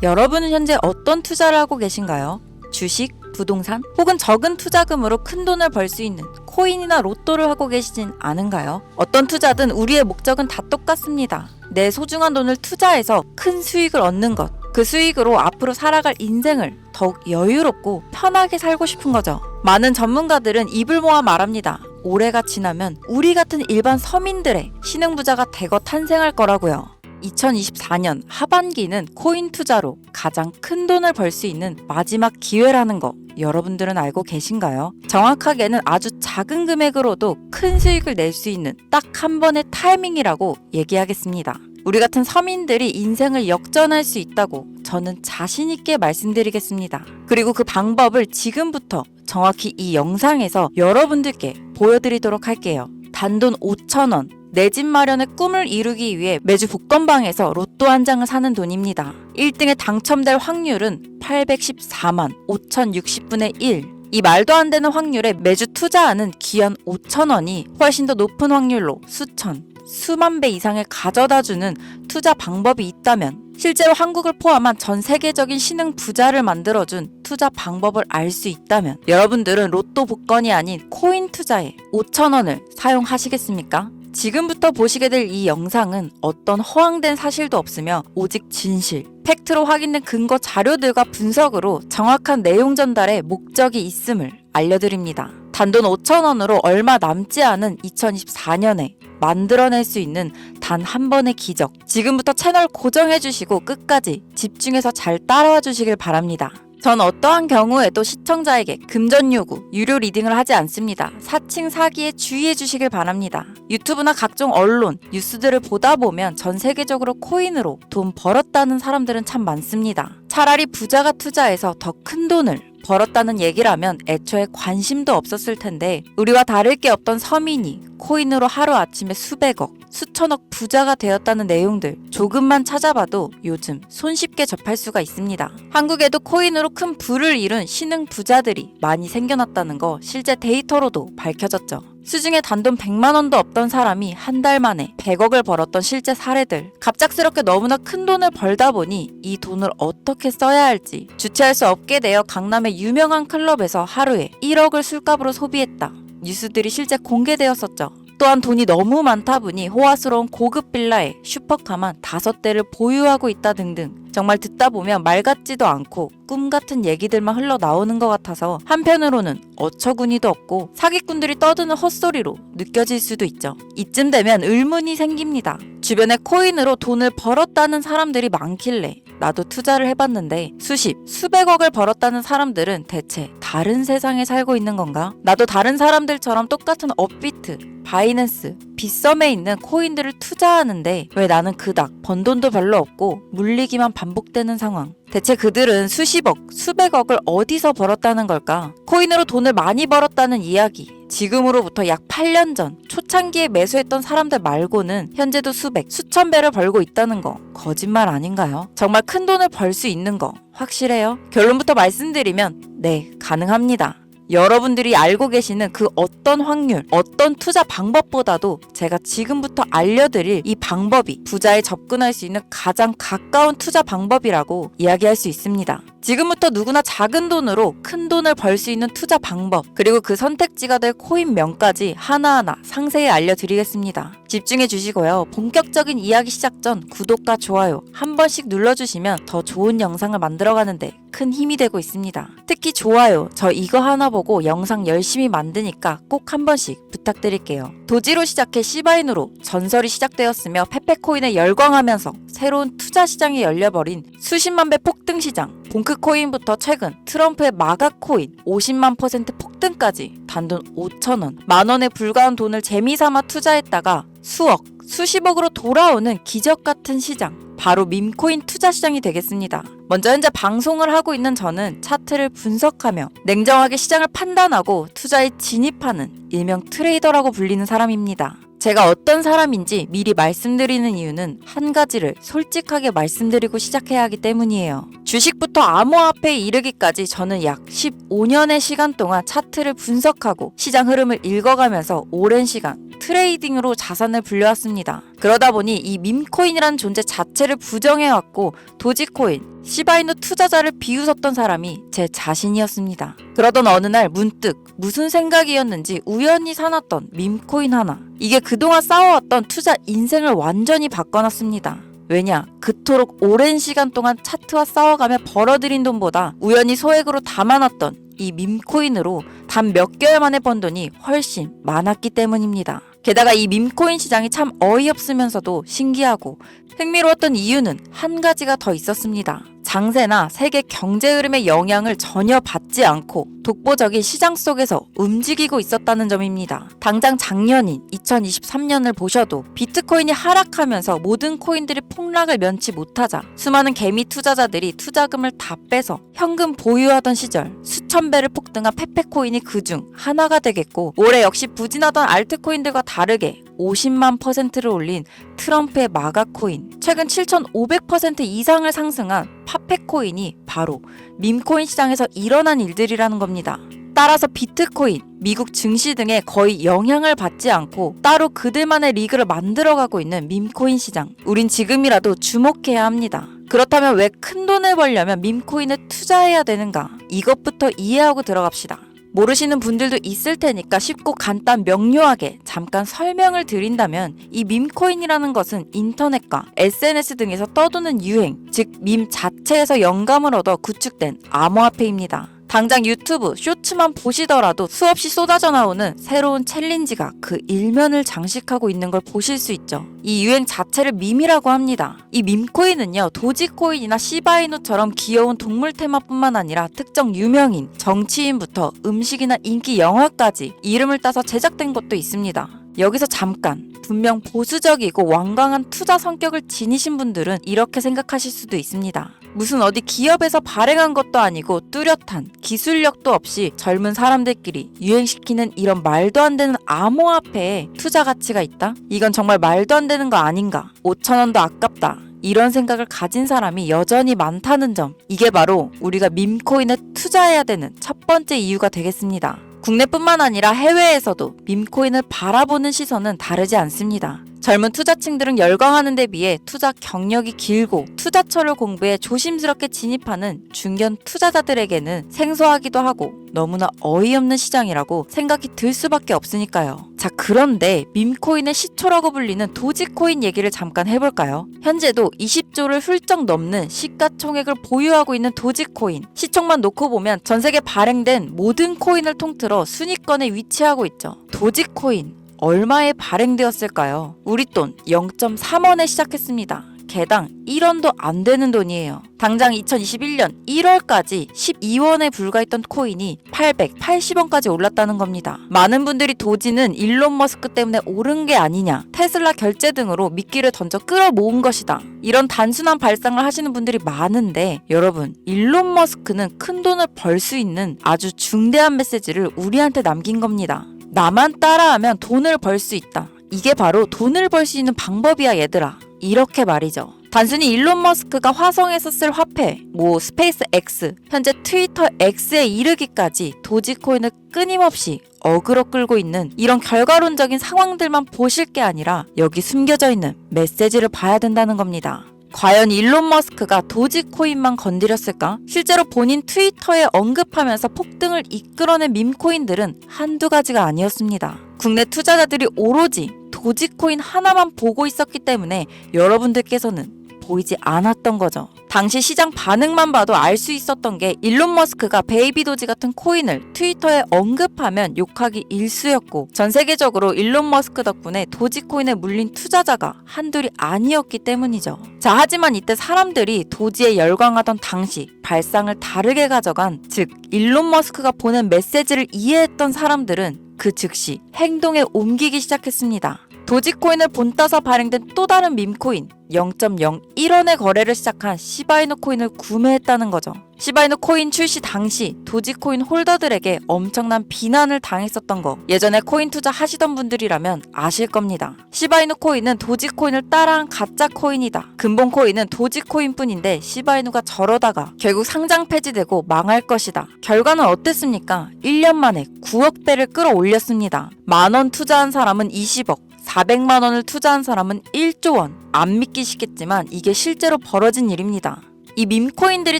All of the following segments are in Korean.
여러분은 현재 어떤 투자를 하고 계신가요? 주식, 부동산, 혹은 적은 투자금으로 큰 돈을 벌 수 있는 코인이나 로또를 하고 계시진 않은가요? 어떤 투자든 우리의 목적은 다 똑같습니다. 내 소중한 돈을 투자해서 큰 수익을 얻는 것. 그 수익으로 앞으로 살아갈 인생을 더욱 여유롭고 편하게 살고 싶은 거죠. 많은 전문가들은 입을 모아 말합니다. 올해가 지나면 우리 같은 일반 서민들의 신흥부자가 대거 탄생할 거라고요. 2024년 하반기는 코인 투자로 가장 큰 돈을 벌 수 있는 마지막 기회라는 거 여러분들은 알고 계신가요? 정확하게는 아주 작은 금액으로도 큰 수익을 낼 수 있는 딱 한 번의 타이밍이라고 얘기하겠습니다. 우리 같은 서민들이 인생을 역전할 수 있다고 저는 자신 있게 말씀드리겠습니다. 그리고 그 방법을 지금부터 정확히 이 영상에서 여러분들께 보여드리도록 할게요. 단돈 5,000원, 내 집 마련의 꿈을 이루기 위해 매주 복권방에서 로또 한 장을 사는 돈입니다. 1등에 당첨될 확률은 814만 5060분의 1. 이 말도 안 되는 확률에 매주 투자하는 귀한 5,000원이 훨씬 더 높은 확률로 수천, 수만 배 이상을 가져다주는 투자 방법이 있다면, 실제로 한국을 포함한 전 세계적인 신흥 부자를 만들어준 투자 방법을 알 수 있다면 여러분들은 로또 복권이 아닌 코인 투자에 5,000원을 사용하시겠습니까? 지금부터 보시게 될 이 영상은 어떤 허황된 사실도 없으며 오직 진실, 팩트로 확인된 근거 자료들과 분석으로 정확한 내용 전달에 목적이 있음을 알려드립니다. 단돈 5,000원으로 얼마 남지 않은 2024년에 만들어낼 수 있는 단 한 번의 기적. 지금부터 채널 고정해주시고 끝까지 집중해서 잘 따라와 주시길 바랍니다. 전 어떠한 경우에도 시청자에게 금전 요구, 유료 리딩을 하지 않습니다. 사칭 사기에 주의해 주시길 바랍니다. 유튜브나 각종 언론, 뉴스들을 보다 보면 전 세계적으로 코인으로 돈 벌었다는 사람들은 참 많습니다. 차라리 부자가 투자해서 더 큰 돈을 벌었다는 얘기라면 애초에 관심도 없었을 텐데, 우리와 다를 게 없던 서민이 코인으로 하루아침에 수백억, 수천억 부자가 되었다는 내용들 조금만 찾아봐도 요즘 손쉽게 접할 수가 있습니다. 한국에도 코인으로 큰 부를 이룬 신흥 부자들이 많이 생겨났다는 거 실제 데이터로도 밝혀졌죠. 수중에 단돈 100만 원도 없던 사람이 한 달 만에 100억을 벌었던 실제 사례들. 갑작스럽게 너무나 큰 돈을 벌다 보니 이 돈을 어떻게 써야 할지 주체할 수 없게 되어 강남의 유명한 클럽에서 하루에 1억을 술값으로 소비했다. 뉴스들이 실제 공개되었었죠. 또한 돈이 너무 많다 보니 호화스러운 고급 빌라에 슈퍼카만 5대를 보유하고 있다 등등. 정말 듣다 보면 말 같지도 않고 꿈 같은 얘기들만 흘러나오는 것 같아서 한편으로는 어처구니도 없고 사기꾼들이 떠드는 헛소리로 느껴질 수도 있죠. 이쯤 되면 의문이 생깁니다. 주변에 코인으로 돈을 벌었다는 사람들이 많길래 나도 투자를 해봤는데 수십, 수백억을 벌었다는 사람들은 대체 다른 세상에 살고 있는 건가? 나도 다른 사람들처럼 똑같은 업비트, 바이낸스, 빗썸에 있는 코인들을 투자하는데 왜 나는 그닥 번 돈도 별로 없고 물리기만 반복되는 상황. 대체 그들은 수십억, 수백억을 어디서 벌었다는 걸까? 코인으로 돈을 많이 벌었다는 이야기. 지금으로부터 약 8년 전 초창기에 매수했던 사람들 말고는 현재도 수백, 수천 배를 벌고 있다는 거 거짓말 아닌가요? 정말 큰 돈을 벌 수 있는 거 확실해요? 결론부터 말씀드리면 네, 가능합니다. 여러분들이 알고 계시는 그 어떤 확률, 어떤 투자 방법보다도 제가 지금부터 알려드릴 이 방법이 부자에 접근할 수 있는 가장 가까운 투자 방법이라고 이야기할 수 있습니다. 지금부터 누구나 작은 돈으로 큰 돈을 벌 수 있는 투자 방법, 그리고 그 선택지가 될 코인명까지 하나하나 상세히 알려드리겠습니다. 집중해 주시고요. 본격적인 이야기 시작 전 구독과 좋아요 한 번씩 눌러주시면 더 좋은 영상을 만들어가는데 큰 힘이 되고 있습니다. 특히 좋아요, 저 이거 하나 보고 영상 열심히 만드니까 꼭 한 번씩 부탁드릴게요. 도지로 시작해 시바인으로 전설이 시작되었으며 페페코인에 열광하면서 새로운 투자 시장이 열려버린 수십만 배 폭등 시장, 봉크코인부터 최근 트럼프의 마가코인 50만 % 폭등까지 단돈 5,000원, 만원에 불과한 돈을 재미삼아 투자했다가 수억, 수십억으로 돌아오는 기적 같은 시장, 바로 밈코인 투자 시장이 되겠습니다. 먼저 현재 방송을 하고 있는 저는 차트를 분석하며 냉정하게 시장을 판단하고 투자에 진입하는 일명 트레이더라고 불리는 사람입니다. 제가 어떤 사람인지 미리 말씀드리는 이유는 한 가지를 솔직하게 말씀드리고 시작해야 하기 때문이에요. 주식부터 암호화폐에 이르기까지 저는 약 15년의 시간 동안 차트를 분석하고 시장 흐름을 읽어가면서 오랜 시간 트레이딩으로 자산을 불려왔습니다. 그러다 보니 이 밈코인이라는 존재 자체를 부정해왔고 도지코인, 시바이누 투자자를 비웃었던 사람이 제 자신이었습니다. 그러던 어느 날 문득 무슨 생각이었는지 우연히 사놨던 밈코인 하나. 이게 그동안 쌓아왔던 투자 인생을 완전히 바꿔놨습니다. 왜냐? 그토록 오랜 시간 동안 차트와 싸워가며 벌어들인 돈보다 우연히 소액으로 담아놨던 이 밈코인으로 단 몇 개월 만에 번 돈이 훨씬 많았기 때문입니다. 게다가 이 밈코인 시장이 참 어이없으면서도 신기하고 흥미로웠던 이유는 한 가지가 더 있었습니다. 장세나 세계 경제 흐름의 영향을 전혀 받지 않고 독보적인 시장 속에서 움직이고 있었다는 점입니다. 당장 작년인 2023년을 보셔도 비트코인이 하락하면서 모든 코인들이 폭락을 면치 못하자 수많은 개미 투자자들이 투자금을 다 빼서 현금 보유하던 시절 수천 배를 폭등한 페페코인이 그중 하나가 되겠고, 올해 역시 부진하던 알트코인들과 다르게 50만 %를 올린 트럼프의 마가코인, 최근 7,500% 이상을 상승한 파페코인이 바로 밈코인 시장에서 일어난 일들이라는 겁니다. 따라서 비트코인, 미국 증시 등에 거의 영향을 받지 않고 따로 그들만의 리그를 만들어가고 있는 밈코인 시장, 우린 지금이라도 주목해야 합니다. 그렇다면 왜 큰돈을 벌려면 밈코인에 투자해야 되는가? 이것부터 이해하고 들어갑시다. 모르시는 분들도 있을 테니까 쉽고 간단 명료하게 잠깐 설명을 드린다면, 이 밈코인이라는 것은 인터넷과 SNS 등에서 떠도는 유행, 즉 밈 자체에서 영감을 얻어 구축된 암호화폐입니다. 당장 유튜브 쇼츠만 보시더라도 수없이 쏟아져 나오는 새로운 챌린지가 그 일면을 장식하고 있는 걸 보실 수 있죠. 이 유행 자체를 밈이라고 합니다. 이 밈코인은요, 도지코인이나 시바이누처럼 귀여운 동물 테마뿐만 아니라 특정 유명인, 정치인부터 음식이나 인기 영화까지 이름을 따서 제작된 것도 있습니다. 여기서 잠깐, 분명 보수적이고 완강한 투자 성격을 지니신 분들은 이렇게 생각하실 수도 있습니다. 무슨 어디 기업에서 발행한 것도 아니고 뚜렷한 기술력도 없이 젊은 사람들끼리 유행시키는 이런 말도 안 되는 암호화폐에 투자 가치가 있다? 이건 정말 말도 안 되는 거 아닌가? 5,000원도 아깝다. 이런 생각을 가진 사람이 여전히 많다는 점, 이게 바로 우리가 밈코인에 투자해야 되는 첫 번째 이유가 되겠습니다. 국내뿐만 아니라 해외에서도 밈코인을 바라보는 시선은 다르지 않습니다. 젊은 투자층들은 열광하는 데 비해 투자 경력이 길고 투자처를 공부해 조심스럽게 진입하는 중견 투자자들에게는 생소하기도 하고 너무나 어이없는 시장이라고 생각이 들 수밖에 없으니까요. 자, 그런데 밈코인의 시초라고 불리는 도지코인 얘기를 잠깐 해볼까요? 현재도 20조를 훌쩍 넘는 시가총액을 보유하고 있는 도지코인, 시총만 놓고 보면 전 세계 발행된 모든 코인을 통틀어 순위권에 위치하고 있죠. 도지코인 얼마에 발행되었을까요? 우리 돈 0.3원에 시작했습니다. 개당 1원도 안 되는 돈이에요. 당장 2021년 1월까지 12원에 불과했던 코인이 880원까지 올랐다는 겁니다. 많은 분들이 도지는 일론 머스크 때문에 오른 게 아니냐, 테슬라 결제 등으로 미끼를 던져 끌어모은 것이다, 이런 단순한 발상을 하시는 분들이 많은데, 여러분, 일론 머스크는 큰 돈을 벌 수 있는 아주 중대한 메시지를 우리한테 남긴 겁니다. 나만 따라하면 돈을 벌 수 있다. 이게 바로 돈을 벌 수 있는 방법이야 얘들아. 이렇게 말이죠. 단순히 일론 머스크가 화성에서 쓸 화폐, 스페이스 X, 현재 트위터 X에 이르기까지 도지코인을 끊임없이 어그로 끌고 있는 이런 결과론적인 상황들만 보실 게 아니라 여기 숨겨져 있는 메시지를 봐야 된다는 겁니다. 과연 일론 머스크가 도지코인만 건드렸을까? 실제로 본인 트위터에 언급하면서 폭등을 이끌어낸 밈코인들은 한두 가지가 아니었습니다. 국내 투자자들이 오로지 도지코인 하나만 보고 있었기 때문에 여러분들께서는 보이지 않았던 거죠. 당시 시장 반응만 봐도 알 수 있었던 게 일론 머스크가 베이비 도지 같은 코인을 트위터에 언급하면 욕하기 일쑤였고, 전 세계적으로 일론 머스크 덕분에 도지코인에 물린 투자자가 한둘이 아니었기 때문이죠. 자, 하지만 이때 사람들이 도지에 열광하던 당시 발상을 다르게 가져간, 즉 일론 머스크가 보낸 메시지를 이해했던 사람들은 그 즉시 행동에 옮기기 시작했습니다. 도지코인을 본따서 발행된 또 다른 밈코인 0.01원의 거래를 시작한 시바이누 코인을 구매했다는 거죠. 시바이누 코인 출시 당시 도지코인 홀더들에게 엄청난 비난을 당했었던 거 예전에 코인 투자 하시던 분들이라면 아실 겁니다. 시바이누 코인은 도지코인을 따라한 가짜 코인이다. 근본 코인은 도지코인뿐인데 시바이누가 저러다가 결국 상장 폐지되고 망할 것이다. 결과는 어땠습니까? 1년 만에 9억 배를 끌어올렸습니다. 10,000원 투자한 사람은 20억, 400만 원을 투자한 사람은 1조 원. 안 믿기시겠지만 이게 실제로 벌어진 일입니다. 이 밈코인들이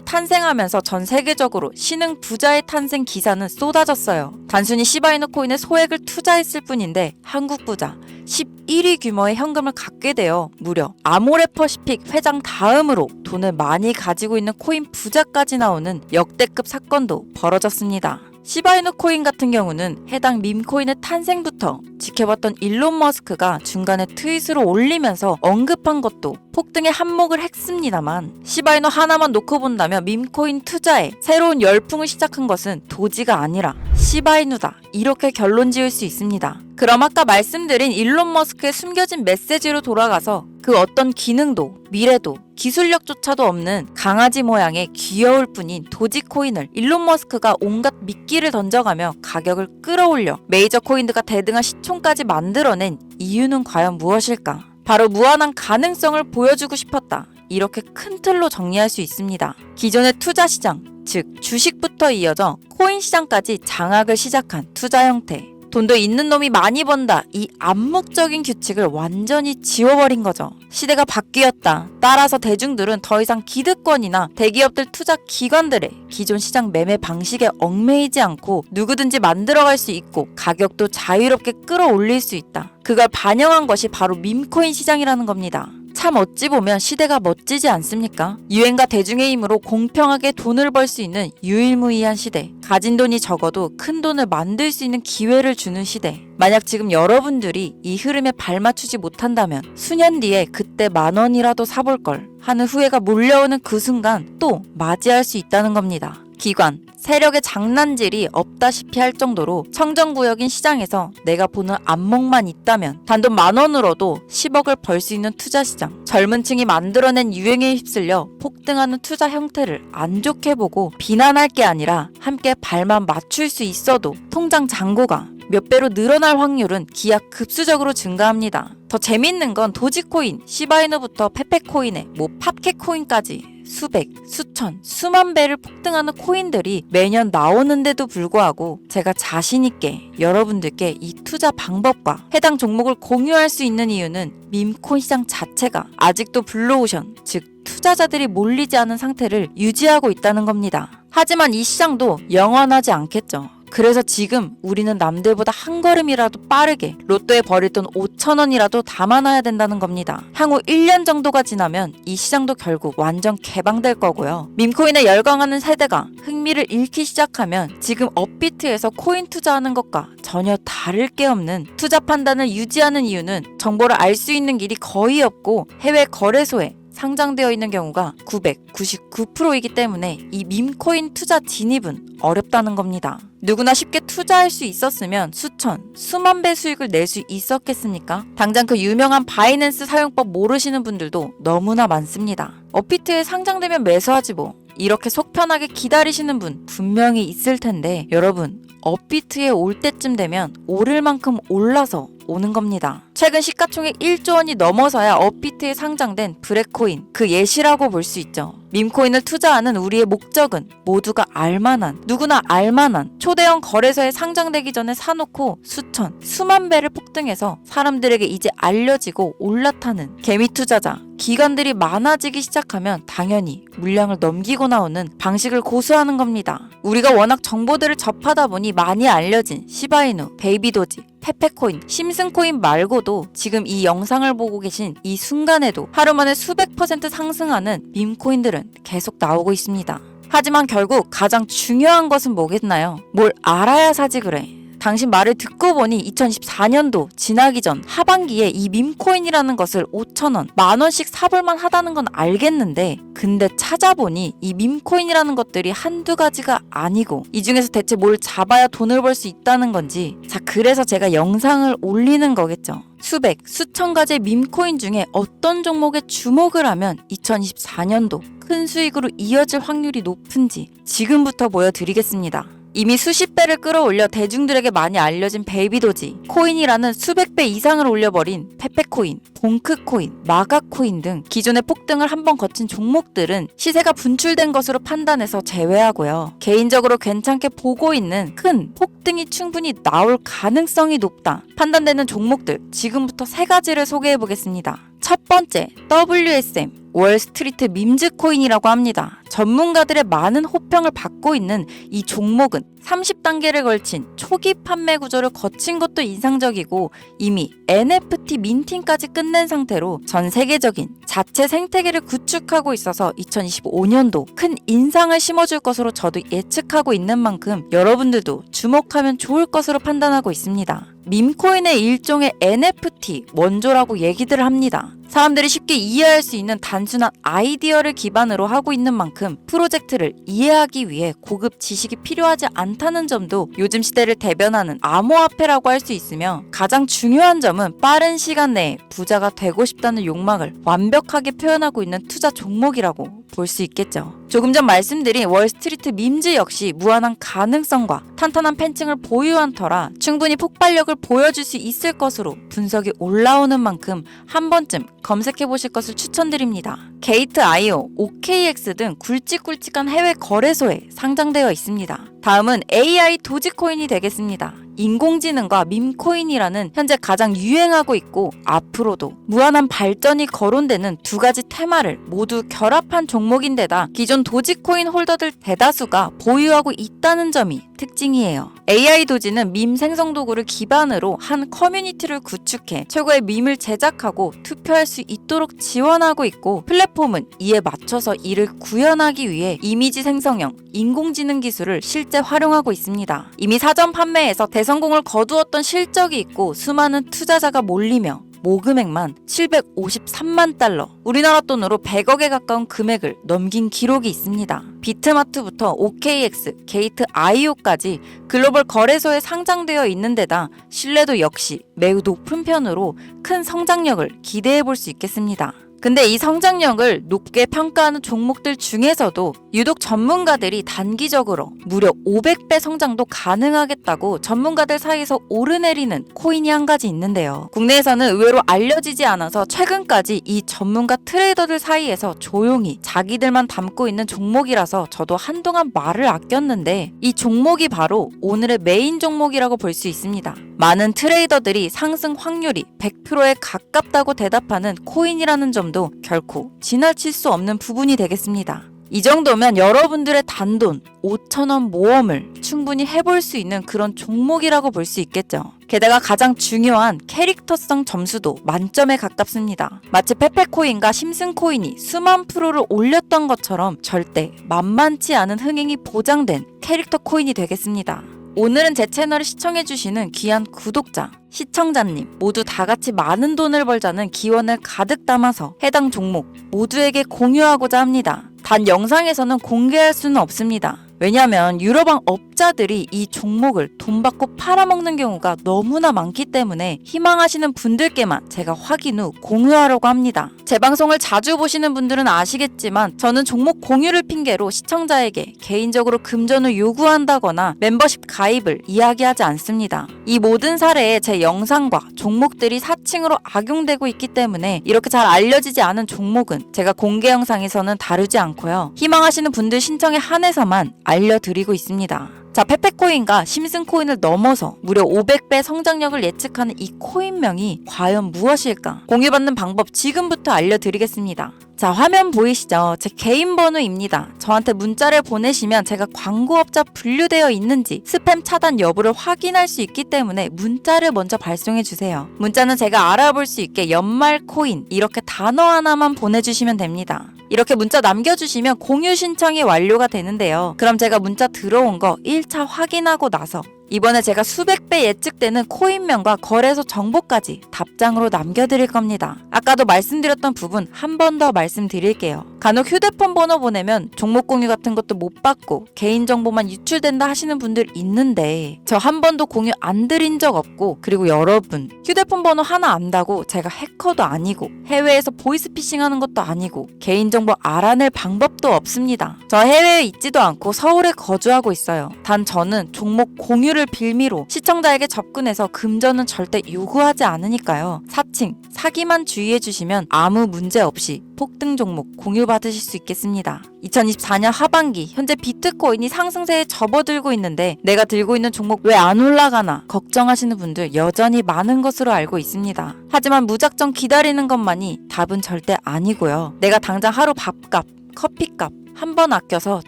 탄생하면서 전 세계적으로 신흥 부자의 탄생 기사는 쏟아졌어요. 단순히 시바이누 코인에 소액을 투자했을 뿐인데 한국 부자 11위 규모의 현금을 갖게 되어 무려 아모레퍼시픽 회장 다음으로 돈을 많이 가지고 있는 코인 부자까지 나오는 역대급 사건도 벌어졌습니다. 시바이누 코인 같은 경우는 해당 밈코인의 탄생부터 지켜봤던 일론 머스크가 중간에 트윗으로 올리면서 언급한 것도 폭등의 한몫을 했습니다만 시바이누 하나만 놓고 본다면 밈코인 투자에 새로운 열풍을 시작한 것은 도지가 아니라 시바이누다 이렇게 결론 지을 수 있습니다. 그럼 아까 말씀드린 일론 머스크의 숨겨진 메시지로 돌아가서 그 어떤 기능도 미래도 기술력조차도 없는 강아지 모양의 귀여울 뿐인 도지코인을 일론 머스크가 온갖 미끼를 던져가며 가격을 끌어올려 메이저 코인들과 대등한 시총까지 만들어낸 이유는 과연 무엇일까? 바로 무한한 가능성을 보여주고 싶었다. 이렇게 큰 틀로 정리할 수 있습니다. 기존의 투자 시장, 즉 주식부터 이어져 코인 시장까지 장악을 시작한 투자 형태. 돈도 있는 놈이 많이 번다. 이 암묵적인 규칙을 완전히 지워버린 거죠. 시대가 바뀌었다. 따라서 대중들은 더 이상 기득권이나 대기업들 투자 기관들의 기존 시장 매매 방식에 얽매이지 않고 누구든지 만들어갈 수 있고 가격도 자유롭게 끌어올릴 수 있다. 그걸 반영한 것이 바로 밈코인 시장이라는 겁니다. 참 어찌 보면 시대가 멋지지 않습니까? 유행과 대중의 힘으로 공평하게 돈을 벌 수 있는 유일무이한 시대. 가진 돈이 적어도 큰 돈을 만들 수 있는 기회를 주는 시대. 만약 지금 여러분들이 이 흐름에 발맞추지 못한다면 수년 뒤에 그때 10,000원이라도 사볼 걸 하는 후회가 몰려오는 그 순간 또 맞이할 수 있다는 겁니다. 기관, 세력의 장난질이 없다시피 할 정도로 청정구역인 시장에서 내가 보는 안목만 있다면 단돈 10,000원으로도 10억을 벌 수 있는 투자 시장. 젊은 층이 만들어낸 유행에 휩쓸려 폭등하는 투자 형태를 안 좋게 보고 비난할 게 아니라 함께 발만 맞출 수 있어도 통장 잔고가 몇 배로 늘어날 확률은 기하급수적으로 증가합니다. 더 재밌는 건 도지코인, 시바이누부터 페페코인에 팟캐코인까지 수백, 수천, 수만 배를 폭등하는 코인들이 매년 나오는데도 불구하고 제가 자신있게 여러분들께 이 투자 방법과 해당 종목을 공유할 수 있는 이유는 밈코인 시장 자체가 아직도 블루오션, 즉 투자자들이 몰리지 않은 상태를 유지하고 있다는 겁니다. 하지만 이 시장도 영원하지 않겠죠. 그래서 지금 우리는 남들보다 한 걸음이라도 빠르게 로또에 버릴 돈 5,000원이라도 담아놔야 된다는 겁니다. 향후 1년 정도가 지나면 이 시장도 결국 완전 개방될 거고요. 밈코인에 열광하는 세대가 흥미를 잃기 시작하면 지금 업비트에서 코인 투자하는 것과 전혀 다를 게 없는 투자 판단을 유지하는 이유는 정보를 알 수 있는 길이 거의 없고 해외 거래소에 상장되어 있는 경우가 999%이기 때문에 이 밈코인 투자 진입은 어렵다는 겁니다. 누구나 쉽게 투자할 수 있었으면 수천, 수만 배 수익을 낼 수 있었겠습니까? 당장 그 유명한 바이낸스 사용법 모르시는 분들도 너무나 많습니다. 업비트에 상장되면 매수하지 뭐. 이렇게 속 편하게 기다리시는 분 분명히 있을 텐데 여러분 업비트에 올 때쯤 되면 오를 만큼 올라서 오는 겁니다. 최근 시가총액 1조 원이 넘어서야 업비트에 상장된 브레코인 그 예시라고 볼 수 있죠. 밈코인을 투자하는 우리의 목적은 모두가 알만한, 누구나 알만한 초대형 거래소에 상장되기 전에 사놓고 수천, 수만 배를 폭등해서 사람들에게 이제 알려지고 올라타는 개미 투자자, 기관들이 많아지기 시작하면 당연히 물량을 넘기고 나오는 방식을 고수하는 겁니다. 우리가 워낙 정보들을 접하다 보니 많이 알려진 시바이누, 베이비도지, 페페코인, 심슨코인 말고도 지금 이 영상을 보고 계신 이 순간에도 하루 만에 수백 % 상승하는 밈코인들은 계속 나오고 있습니다. 하지만 결국 가장 중요한 것은 뭐겠나요? 뭘 알아야 사지 그래. 당신 말을 듣고 보니 2024년도 지나기 전 하반기에 이 밈코인이라는 것을 5,000원, 만원씩 사볼만 하다는 건 알겠는데 근데 찾아보니 이 밈코인이라는 것들이 한두 가지가 아니고 이 중에서 대체 뭘 잡아야 돈을 벌 수 있다는 건지 자 그래서 제가 영상을 올리는 거겠죠. 수백, 수천 가지의 밈코인 중에 어떤 종목에 주목을 하면 2024년도 큰 수익으로 이어질 확률이 높은지 지금부터 보여드리겠습니다. 이미 수십 배를 끌어올려 대중들에게 많이 알려진 베이비도지, 코인이라는 수백 배 이상을 올려버린 페페코인, 봉크코인, 마가코인 등 기존의 폭등을 한번 거친 종목들은 시세가 분출된 것으로 판단해서 제외하고요. 개인적으로 괜찮게 보고 있는 큰 폭등이 충분히 나올 가능성이 높다 판단되는 종목들 지금부터 세 가지를 소개해보겠습니다. 첫 번째, WSM, 월스트리트 밈즈 코인이라고 합니다. 전문가들의 많은 호평을 받고 있는 이 종목은 30단계를 걸친 초기 판매 구조를 거친 것도 인상적이고 이미 NFT 민팅까지 끝낸 상태로 전 세계적인 자체 생태계를 구축하고 있어서 2025년도 큰 인상을 심어줄 것으로 저도 예측하고 있는 만큼 여러분들도 주목하면 좋을 것으로 판단하고 있습니다. 밈코인의 일종의 NFT 원조라고 얘기들을 합니다. 사람들이 쉽게 이해할 수 있는 단순한 아이디어를 기반으로 하고 있는 만큼 프로젝트를 이해하기 위해 고급 지식이 필요하지 않다는 점도 요즘 시대를 대변하는 암호화폐라고 할 수 있으며 가장 중요한 점은 빠른 시간 내에 부자가 되고 싶다는 욕망을 완벽하게 표현하고 있는 투자 종목이라고 볼 수 있겠죠. 조금 전 말씀드린 월스트리트 밈즈 역시 무한한 가능성과 탄탄한 팬층을 보유한 터라 충분히 폭발력을 보여줄 수 있을 것으로 분석이 올라오는 만큼 한 번쯤 검색해보실 것을 추천드립니다. 게이트.io, OKX 등 굵직굵직한 해외 거래소에 상장되어 있습니다. 다음은 AI 도지코인이 되겠습니다. 인공지능과 밈코인이라는 현재 가장 유행하고 있고 앞으로도 무한한 발전이 거론되는 두 가지 테마를 모두 결합한 종목인데다 기존 도지코인 홀더들 대다수가 보유하고 있다는 점이 특징이에요. AI 도지는 밈 생성 도구를 기반으로 한 커뮤니티를 구축해 최고의 밈을 제작하고 투표할 수 있도록 지원하고 있고 플랫폼은 이에 맞춰서 이를 구현하기 위해 이미지 생성형 인공지능 기술을 실제 활용하고 있습니다. 이미 사전 판매에서 대성공을 거두었던 실적이 있고 수많은 투자자가 몰리며 모금액만 753만 달러, 우리나라 돈으로 100억에 가까운 금액을 넘긴 기록이 있습니다. 비트마트부터 OKX, 게이트.io까지 글로벌 거래소에 상장되어 있는 데다 신뢰도 역시 매우 높은 편으로 큰 성장력을 기대해 볼 수 있겠습니다. 근데 이 성장력을 높게 평가하는 종목들 중에서도 유독 전문가들이 단기적으로 무려 500배 성장도 가능하겠다고 전문가들 사이에서 오르내리는 코인이 한 가지 있는데요. 국내에서는 의외로 알려지지 않아서 최근까지 이 전문가 트레이더들 사이에서 조용히 자기들만 담고 있는 종목이라서 저도 한동안 말을 아꼈는데 이 종목이 바로 오늘의 메인 종목이라고 볼 수 있습니다. 많은 트레이더들이 상승 확률이 100%에 가깝다고 대답하는 코인이라는 점도 결코 지나칠 수 없는 부분이 되겠습니다. 이 정도면 여러분들의 단돈 5,000원 모험을 충분히 해볼 수 있는 그런 종목이라고 볼 수 있겠죠. 게다가 가장 중요한 캐릭터성 점수도 만점에 가깝습니다. 마치 페페코인과 심슨코인이 수만 프로를 올렸던 것처럼 절대 만만치 않은 흥행이 보장된 캐릭터 코인이 되겠습니다. 오늘은 제 채널을 시청해주시는 귀한 구독자, 시청자님 모두 다같이 많은 돈을 벌자는 기원을 가득 담아서 해당 종목 모두에게 공유하고자 합니다. 단 영상에서는 공개할 수는 없습니다. 왜냐하면 유료방 업자들이 이 종목을 돈 받고 팔아먹는 경우가 너무나 많기 때문에 희망하시는 분들께만 제가 확인 후 공유하려고 합니다. 제 방송을 자주 보시는 분들은 아시겠지만 저는 종목 공유를 핑계로 시청자에게 개인적으로 금전을 요구한다거나 멤버십 가입을 이야기하지 않습니다. 이 모든 사례에 제 영상과 종목들이 사칭으로 악용되고 있기 때문에 이렇게 잘 알려지지 않은 종목은 제가 공개 영상에서는 다루지 않고요. 희망하시는 분들 신청에 한해서만 알려드리고 있습니다. 자, 페페코인과 심슨코인을 넘어서 무려 500배 성장력을 예측하는 이 코인명이 과연 무엇일까? 공유받는 방법 지금부터 알려드리겠습니다. 자, 화면 보이시죠? 제 개인 번호입니다. 저한테 문자를 보내시면 제가 광고업자 분류되어 있는지 스팸 차단 여부를 확인할 수 있기 때문에 문자를 먼저 발송해 주세요. 문자는 제가 알아볼 수 있게 연말코인 이렇게 단어 하나만 보내주시면 됩니다. 이렇게 문자 남겨주시면 공유 신청이 완료가 되는데요. 그럼 제가 문자 들어온 거 1차 확인하고 나서 이번에 제가 수백 배 예측되는 코인명과 거래소 정보까지 답장으로 남겨드릴 겁니다. 아까도 말씀드렸던 부분 한 번 더 말씀드릴게요. 간혹 휴대폰 번호 보내면 종목 공유 같은 것도 못 받고 개인정보만 유출된다 하시는 분들 있는데 저 한 번도 공유 안 드린 적 없고, 그리고 여러분 휴대폰 번호 하나 안다고 제가 해커도 아니고 해외에서 보이스피싱 하는 것도 아니고 개인정보 알아낼 방법도 없습니다. 저 해외에 있지도 않고 서울에 거주하고 있어요. 단 저는 종목 공유를 빌미로 시청자에게 접근해서 금전은 절대 요구하지 않으니까요. 사칭, 사기만 주의해 주시면 아무 문제 없이 폭등 종목 공유 받으실 수 있겠습니다. 2024년 하반기 현재 비트코인이 상승세에 접어들고 있는데 내가 들고 있는 종목 왜 안 올라가나 걱정하시는 분들 여전히 많은 것으로 알고 있습니다. 하지만 무작정 기다리는 것만이 답은 절대 아니고요. 내가 당장 하루 밥값, 커피값 한 번 아껴서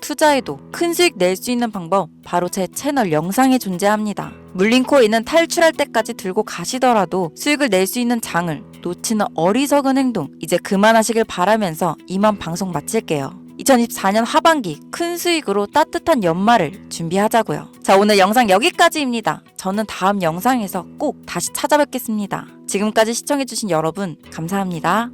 투자해도 큰 수익 낼 수 있는 방법 바로 제 채널 영상에 존재합니다. 물린 코인은 탈출할 때까지 들고 가시더라도 수익을 낼 수 있는 장을 놓치는 어리석은 행동 이제 그만하시길 바라면서 이만 방송 마칠게요. 2024년 하반기 큰 수익으로 따뜻한 연말을 준비하자고요. 자, 오늘 영상 여기까지입니다. 저는 다음 영상에서 꼭 다시 찾아뵙겠습니다. 지금까지 시청해주신 여러분 감사합니다.